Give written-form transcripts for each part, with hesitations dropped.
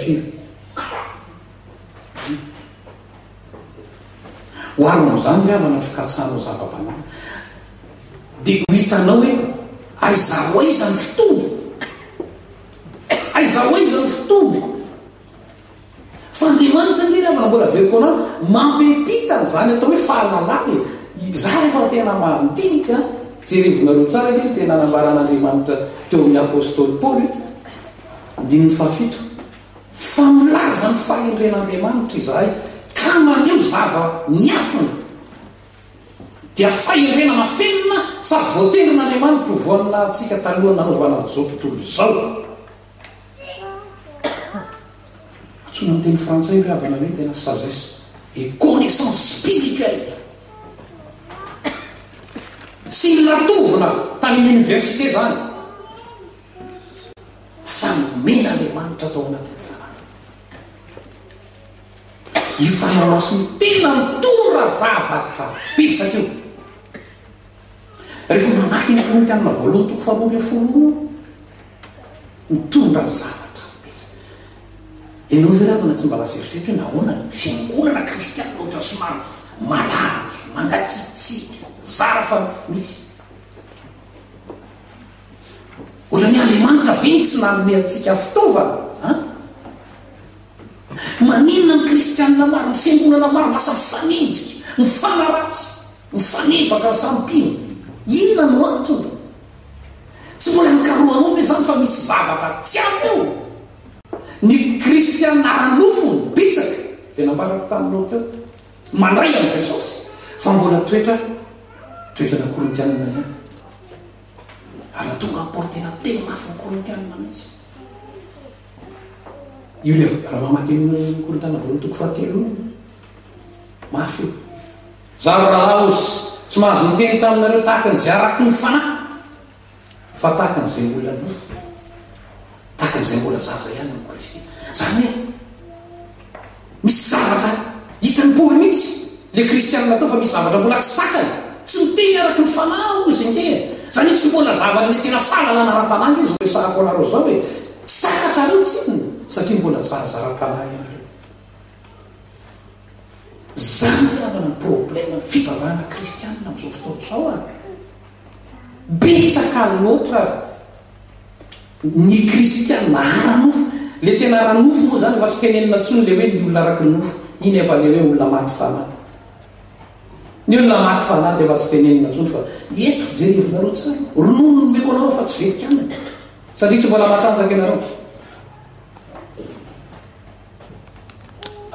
firy hoarina amin'izany ny avana fikatsanao zava-panahy dia ho hitanao hoe aiza hoaiza ny fitomboko aiza hoaiza ny fitomboko fa Andriamanitra ny avana mbola veriko anao mampepitana zany atao hoe fahalalana za rehefa tena mandinika jerevonareo tsara ny tena nambaran'Andriamanitra teo amin'ny apôstôly Paoly 7 fa milaza ny fahendren'Andriamanitra izahay ka maneho zava miafina dia fahendrenana fenina sady voatenin'Andriamanitra ho voanina antsika taloha nanaovana zao tontolo zao. Atsona amin'ny teny frantsay hoe havana hoe tena sagesse et connaissance spirituelle. Sy latovina tany amin'ny université zany fa nomena Andriamanitra tao anatin'ny fanahy ifanaoasiny tena nitora zavatra pitsaka io rehefa mamaky ny Korintianina voalohany toko 4:10 mitondra zavatra pitsaka ianao veravana tsy mba laseritrety hoe nahoana fiangonana kristiana ohatra somary malazo mangatsitsika zara fa misy ohatra ny Andriamanitra veny tsy nanome antsika fitaovana maninona ny kristianina maro ny fiangonana maro lasa mifanenjika mifanaratsy mifanebaka sampino inona no antony tsy mbola nikaroanao ve zany fa misy zavatra tsy ampy eo ny kristianina ranofony bitsaka dia nambarako taminao teo mandray amin'i Jesosy fa mbola toetrana Korintianina ihany ary tonga amportena tena mafy ny Korintianina mihitsy io le raha mamaky ny Korintianina voalohany toko 7 mafy io zaro rahaosy tsy mahazo miteny taminareo tahaka ny zay araky ny fanahy fa tahaka n'izay mbola nofo tahaka n'izay mbola zaza ihany ny Kristy zany hoe misy zavatra hitany Paoly mihitsy le kristianina atao fa misy zavatra mbola tsy takany tsy miteny araky ny fanahy ozy nke zany tsy mbola zavatra le tena fahalalana ara-panahy izy resahako anareo zao hoe tsy takatrareo tsinony satria mbola zarazara-panahy ianareo zany avana ny problème ny fivavahana kristianina amin'izao fotoana zao a betsaka loatra ny kristianina aranofo le tena aranofo moa zany efa tsy tenenina tsony le hoe ny olona araky ny nofo iny efa le hoe olona maty fanahy ny olona maty fanahy dia efa tsy tenenina tsony fa eto jerevonareo tsara ronono ny meko anareo fa tsy vetik'aminy satria tsy mbola matanjaka ianareo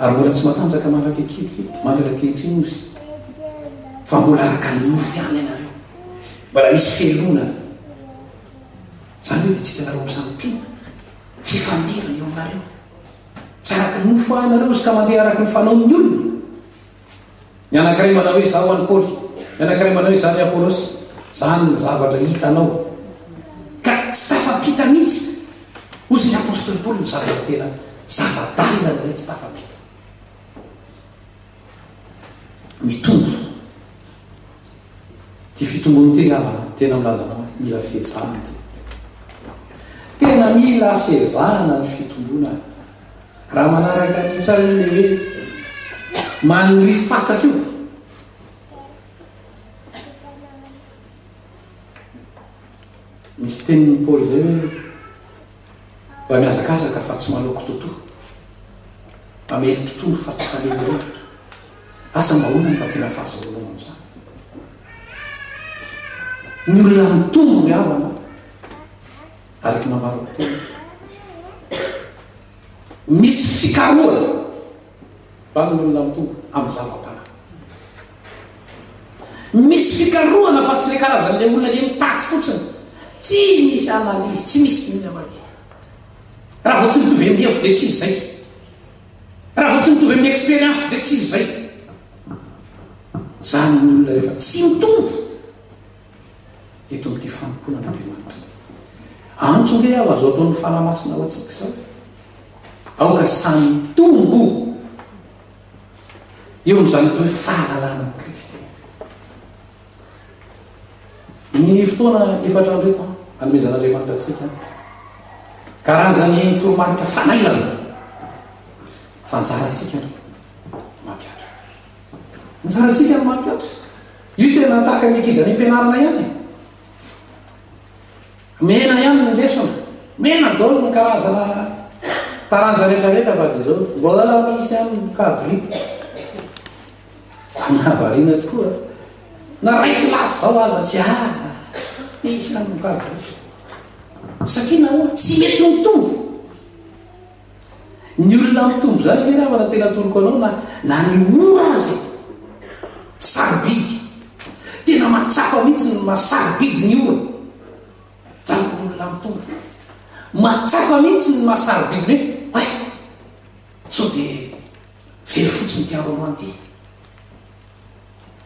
ary mbola tsy matanjaka mandrakekehitry ozy fa mbola araka ny nofo ihany ianareo mbola misy felonana zany hoe dia tsy tenareo misampina fifandirana eo aminareo tsy araky ny nofo ianareo izy ka mandeha araky ny fanaon'ny olona ny anankiray manao hoe zaho any Paoly ny anankiray manao hoe zany Apôlôsy zany ny zavatra hitanao ka tsy tafampita mihitsy ozy ny apôstôly Paoly ny zavatra tena zava-dalina ilay tsy tafampita mitombo ty fitombony ty avana tena milazana mila fiezahana tena mila fiezahana ny fitombona raha manaraka ny tsara le hoe manory fatatra io misy tenin'ny Paoly zay hoe mba miazakazaka fa tsy manaoko tontolo mamely tontolo fa tsy kalelo revitra asa mba hoana mba tena fahazahoana amin'izany ny olona mitombo ny havana araky nambarako tena misy fikaroana fa ny olona mitombo amin'ny zava-panahy misy fikaroana fa tsy le karazan'le olona le mitaty fotsiny tsy misy analyzy tsy misy miamady raha vao tsy mitovy amin'ny hevo dia tsy izy zay raha vao tsy mitovy amin'ny expérience dia tsy izy zay zany ny olona rehefa tsy mitombo eto amin'ity fanomponan'Andriamanitra antso hoe aho azo ataon'ny fanamasina ao atsika sao aoka samy tombo eo amin'izany atao hoe fahalalana amin'ny Kristy ny fotoana efatra ndraiky anomezan'Andriamanitra atsika karazany toromarika fanailana fanjaratsika mampiatra anjaratsika ny mampiatra io tena tahaka mikizany ampianarana ihany mena ihany ny lesona mena dolo ny karazana taranja rehetrarehetra fa dia zao mbola misy ihany kadripo nahavariana tokoa na raiky lasy zao aza tsy misy ihany ny kadripo satria nahoana tsy mety mitombo ny olona mitombo zany ny namana tena toroko anao na ny ora azy sarobidy tena matsapa mihitsy ny masarobidy ny ora zany ny olona mitombo matsapa mihitsy ny masarobidy hoe so dia very fotsiny tiandro anty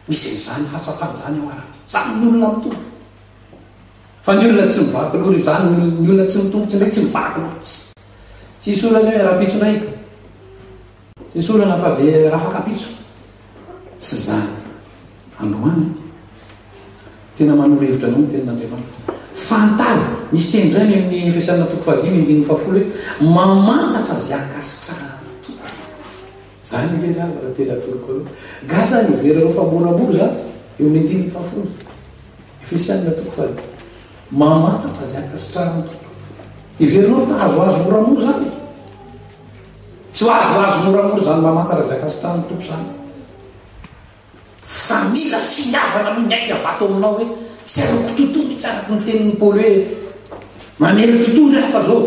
misy n'izany fahatsapany zany ao anaty zany ny olona mitombo fa ny olona tsy mivaky lory zany ny olona tsy mitombotsy ndraiky tsy mivaky lory tsisy olana hoe raha-pitsonay tsisy olana fa dia raha fakapitso tsy zany androany tena manoro-hevitra anao ny tenin'Andriamanitra fantary misy teny zany amin'ny fiasanana toko fahadimy andininy fahafolo hoe mamantatra zay akasitrahana tompo zany ilena raha tena toroko aloha gasa ny verareo fa moramora zany eo amin'ny andininy fahafolo fiasanana toko fahadimy mamantatra zay akasitrahana tompo iverinao fa azoazo moramora zany tsy ho azoazo moramora zany mamantatra zay akasitrahana tompo zany fa mila fiavana aloha ny aiky avato aminao hoe tsy aroko tontolo tsaraky ny tenin'ny Paoly hoe mamery tontolo hafa zao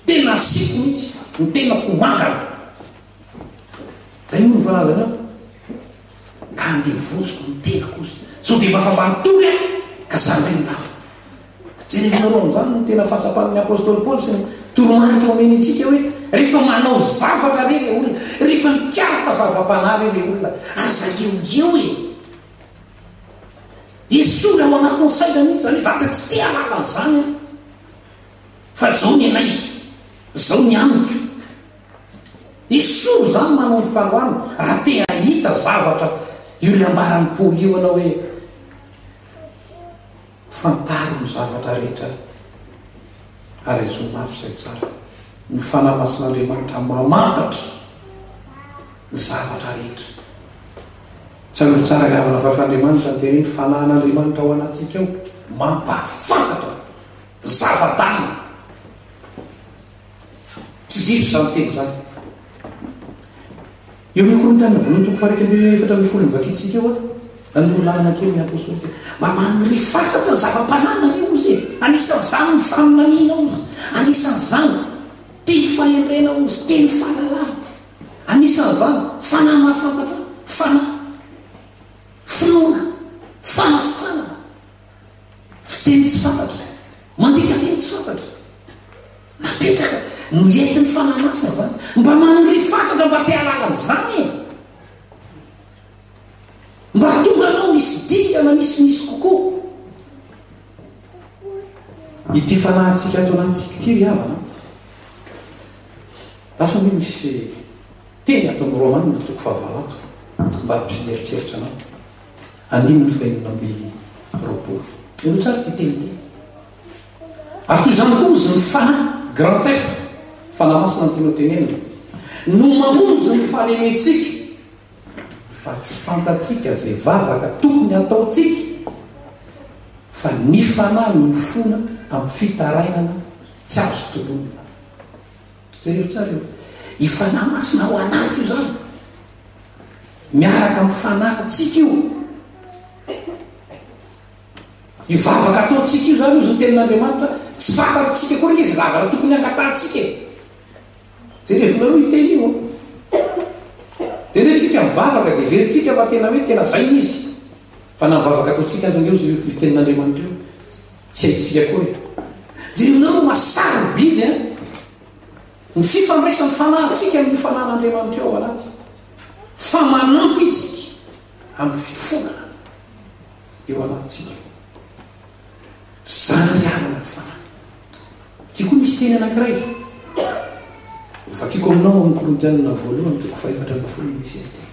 tena siko mihitsy ny tenako mangana zay io ny fanazana ka andevoziko ny tenako ozy so dia mafambanotoly ka zany ray nafa jerevinareo am'izany ny tena fahatsapan'ny apôstôly Paoly sy ny toromarika omeny itsika hoe rehefa manao zavatra re le olona rehefa mikaroka zava-panary le olona aza eo esola ao anatin'ny saina mihitsy zany hoe zata tsy tia alalan'izany fa zao ny anay zao ny amiko esolo zany manomboka aloany raha te ahita zavatra io le ambaran'ny Paoly io anao hoe fantaro ny zavatra rehetra ary azo mafy zay tsara ny fanahy masin'Andriamanitra mamantatra ny zavatra rehetra tsy arovy tsara riavana faf'Andriamanitra ny teny ny fanahin'Andriamanitra ao anatsika ao mampahafantatra zava-danina tsy diso zany teny zany eo amin'ny Korintiana voalohany toko faha 2:4 mivakitsika eo nanolo-lalana kely ny apôstôly kely mba maniry fantatra ny zava-pananana io izy anisan'izany ny faminaniana ozy anisan'izany teny fahendrena ozy teny fahalalana anisan'izany fanahy mahafantatra fanahy finoana fanasitrana fiteny tsy fantatra mandika teny tsy fantatra napetraka no entin'ny fanahy masina zany mba maniry fantatra mba te halalan'izany mba tonga anao misy dingana misy kokoa ity fanahintsika ato anatsika ty ry havana asa hoe misy teny ato amin'ny Romanina toko fahavalo ato mba ampieritreritra anao andininy fahinonamby roapolo eo tsara ty teny ty ary toy izany koa izy ny fanahy grand F fanahy masina ny tinotenenina no mamonjy ny fahalemetsika fa tsy fantatsika zay vavaka tokony ataotsika fa ny fanahy ny fona amin'ny fitarainana tsy azo tolonina jerevitsara io ifanahy masina ao anaty io zany miaraka amin'ny fanahytsika io ivavaka ataotsika io zany io zany tenin'Andriamanitra tsy fantatsika koa reka izy zavatra tokony angatatsika jerevinareo iteny io tsika mivavaka dia veritsika fa tena hoe tena zay izy fa na mivavaka ataotsika azy io io tenin'Andriamanitra io tsy haitsika koa jerevinareo masarobidy ny fifandraisan'ny fanahytsika amin'ny fanahyn'Andriamanitra eo anaty fa manampy itsika amin'ny fifonana eo anatytsika zany riavana ny fanahy ty koa misy teny anankiray vakiko aminao amin'ny Korintiana voalohany toko 4:10 misy teny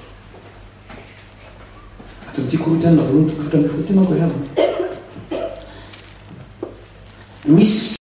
aton'ity Korintiana voalohany toko 4:10 ty manko riavana misy